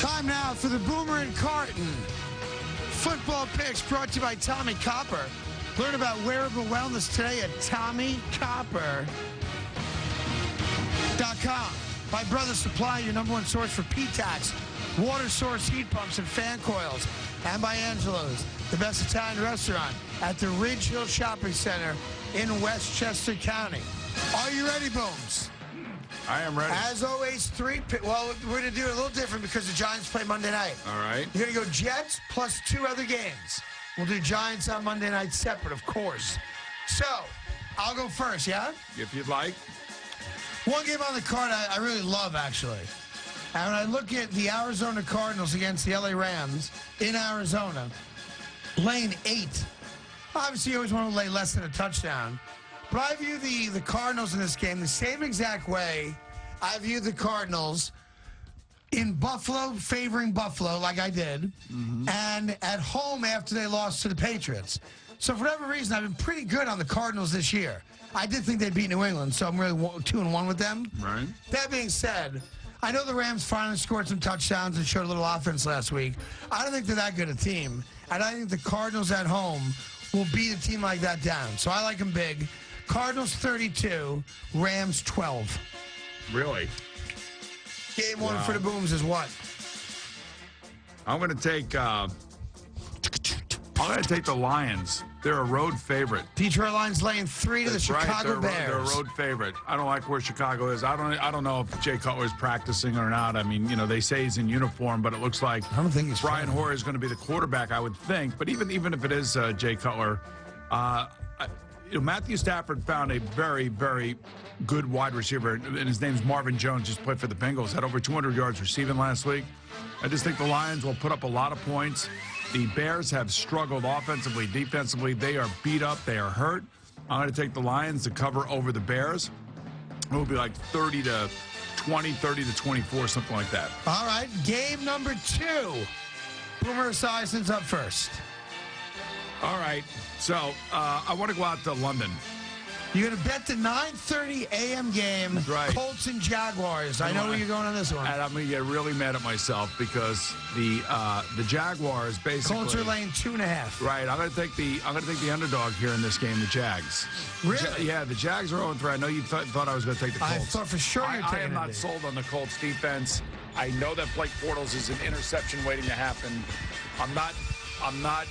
Time now for the Boomer&Carton football picks brought to you by Tommy Copper. Learn about wearable wellness today at TommyCopper.com. By Brothers Supply, your #1 source for P-Tax, water source heat pumps, and fan coils. And by Angelo's, the best Italian restaurant at the Ridge Hill Shopping Center in Westchester County. Are you ready, Booms? I am ready. As always, well, we're going to do it a little different because the Giants play Monday night. All right. You're going to go Jets plus 2 other games. We'll do Giants on Monday night separate, of course. So, I'll go first, yeah? If you'd like. One game on the card I really love, actually. And when I look at the Arizona Cardinals against the LA Rams in Arizona, laying 8. Obviously, you always want to lay less than a touchdown. But I view the Cardinals in this game the same exact way I view the Cardinals in Buffalo, favoring Buffalo like I did, and at home after they lost to the Patriots. So for whatever reason, I've been pretty good on the Cardinals this year. I did think they'd beat New England, so I'm really 2-1 with them. Right. That being said, I know the Rams finally scored some touchdowns and showed a little offense last week. I don't think they're that good a team, and I think the Cardinals at home will beat a team like that down. So I like them big. Cardinals 32, Rams 12. Really? Game one for the Booms is what? I'm going to take the Lions. They're a road favorite. Detroit Lions laying 3 to the Chicago Bears. They're a road favorite. I don't like where Chicago is. I don't know if Jay Cutler's practicing or not. I mean, you know, they say he's in uniform, but it looks like I don't think he's Brian Hoyer is going to be the quarterback, I would think. But even if it is Jay Cutler, Matthew Stafford found a very, very good wide receiver, and his name's Marvin Jones, just played for the Bengals, had over 200 yards receiving last week. I just think the Lions will put up a lot of points. The Bears have struggled offensively, defensively. They are beat up. They are hurt. I'm going to take the Lions to cover over the Bears. It will be like 30-20, 30-24, something like that. All right, game number 2. Boomer Esiason's up first. All right, so I want to go out to London. You're going to bet the 9:30 a.m. game, right. Colts and Jaguars. I know where you're going on this one. And I'm going to get really mad at myself because the Jaguars basically. Colts are laying 2.5. Right. I'm going to take the underdog here in this game, the Jags. Really? Yeah, the Jags are 0-3. I know you thought I was going to take the Colts. I thought for sure you're taking I am not sold on the Colts defense. I know that Blake Bortles is an interception waiting to happen. I'm not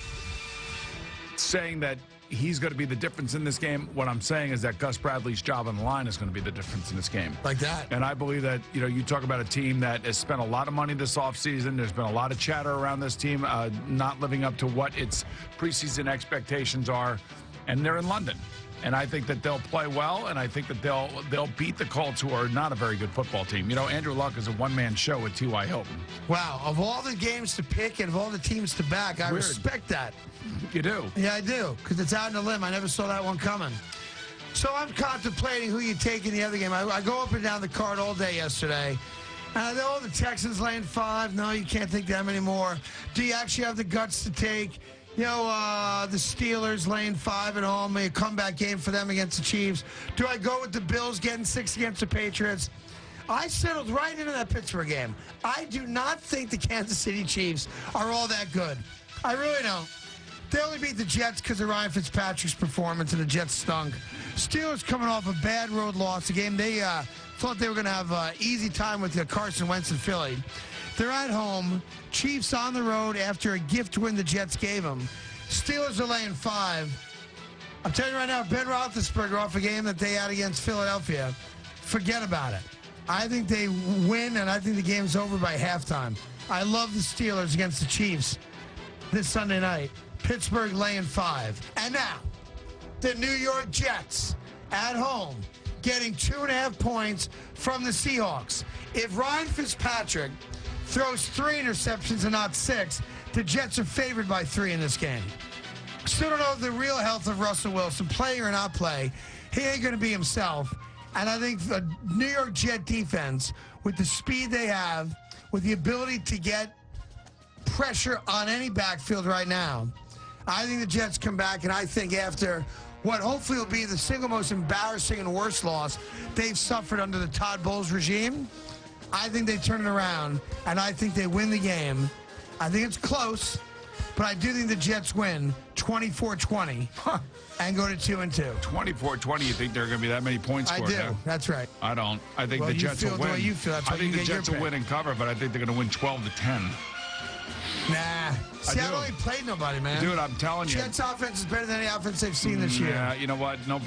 saying that he's going to be the difference in this game. What I'm saying is that Gus Bradley's job on the line is going to be the difference in this game. Like that. And I believe that, you talk about a team that has spent a lot of money this offseason. There's been a lot of chatter around this team not living up to what its preseason expectations are. And they're in London. And I think that they'll play well, and I think that they'll beat the Colts, who are not a very good football team. Andrew Luck is a one-man show with T.Y. Hilton. Wow. Of all the games to pick and of all the teams to back, I respect that. You do? Yeah, I do, because it's out on a limb. I never saw that one coming. So I'm contemplating who you take in the other game. I go up and down the card all day yesterday. And I know the Texans laying 5. No, you can't take them anymore. Do you actually have the guts to take the Steelers laying 5 at home, a comeback game for them against the Chiefs? Do I go with the Bills getting 6 against the Patriots? I settled right into that Pittsburgh game. I do not think the Kansas City Chiefs are all that good. I really don't. They only beat the Jets because of Ryan Fitzpatrick's performance, and the Jets stunk. Steelers coming off a bad road loss, a game they thought they were going to have an easy time with Carson Wentz in Philly. They're at home. Chiefs on the road after a gift win the Jets gave them. Steelers are laying 5. I'm telling you right now, Ben Roethlisberger off a game that they had against Philadelphia. Forget about it. I think they win, and I think the game's over by halftime. I love the Steelers against the Chiefs this Sunday night. Pittsburgh laying 5. And now, the New York Jets at home getting 2.5 points from the Seahawks. If Ryan Fitzpatrick throws 3 interceptions and not 6, the Jets are favored by 3 in this game. Still don't know the real health of Russell Wilson, play or not play. He ain't going to be himself. And I think the New York Jet defense, with the speed they have, with the ability to get pressure on any backfield right now, I think the Jets come back, and I think after what hopefully will be the single most embarrassing and worst loss they've suffered under the Todd Bowles regime, I think they turn it around, and I think they win the game. I think it's close, but I do think the Jets win 24-20 and go to 2-2. 24-20, you think there are going to be that many points I scored? do. Now? That's right. I don't. I think the Jets will win. The way you feel. That's I think the Jets will pick. win and cover, but I think they're going to win 12-10. Nah. See, I don't even play nobody, man. Dude, I'm telling you. Jets offense is better than any offense they've seen this year. Yeah, you know what? No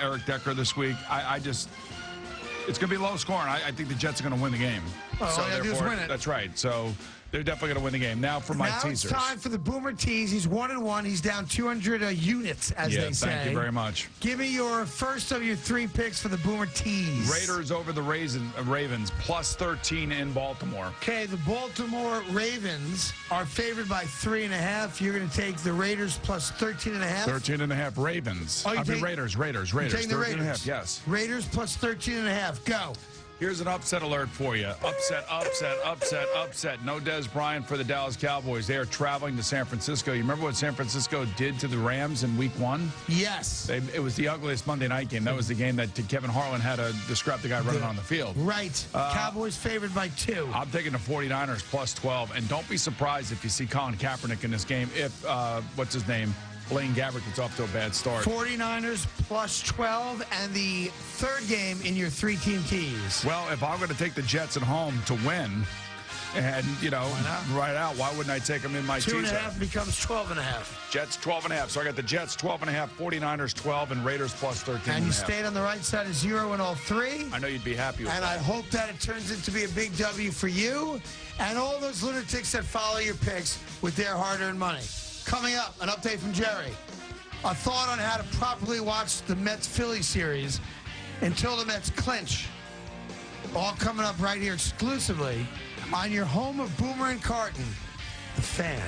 Eric Decker this week. I just, it's going to be low scoring. I think the Jets are going to win the game. Well, all you got to do is win it. That's right. So they're definitely going to win the game. Now for my teasers. Now it's time for the Boomer tease. He's 1-1. He's down 200 units, as they say. Thank you very much. Give me your first of your 3 picks for the Boomer tease. Raiders over the Ravens, plus 13 in Baltimore. Okay, the Baltimore Ravens are favored by 3.5. You're going to take the Raiders plus 13.5. 13.5 Ravens. Oh, Raiders. You're taking the Raiders. Yes. Raiders plus 13.5. Go. Here's an upset alert for you. Upset. No Dez Bryant for the Dallas Cowboys. They are traveling to San Francisco. You remember what San Francisco did to the Rams in Week 1? Yes. It was the ugliest Monday night game. That was the game that Kevin Harlan had to describe the guy running on the field. Right. Cowboys favored by 2. I'm taking the 49ers plus 12. And don't be surprised if you see Colin Kaepernick in this game if, what's his name? Blaine Gabbert gets off to a bad start. 49ers plus 12 and the third game in your 3-team tease. Well, if I'm going to take the Jets at home to win, and, right out, why wouldn't I take them in my teaser? 2.5 becomes 12.5. Jets 12.5. So I got the Jets 12.5, 49ers 12, and Raiders plus 13. And you stayed on the right side of 0 in all 3. I know you'd be happy with that. And I hope that it turns into be a big W for you and all those lunatics that follow your picks with their hard-earned money. Coming up, an update from Jerry. A thought on how to properly watch the Mets-Philly series until the Mets clinch. All coming up right here exclusively on your home of Boomer and Carton, the Fan.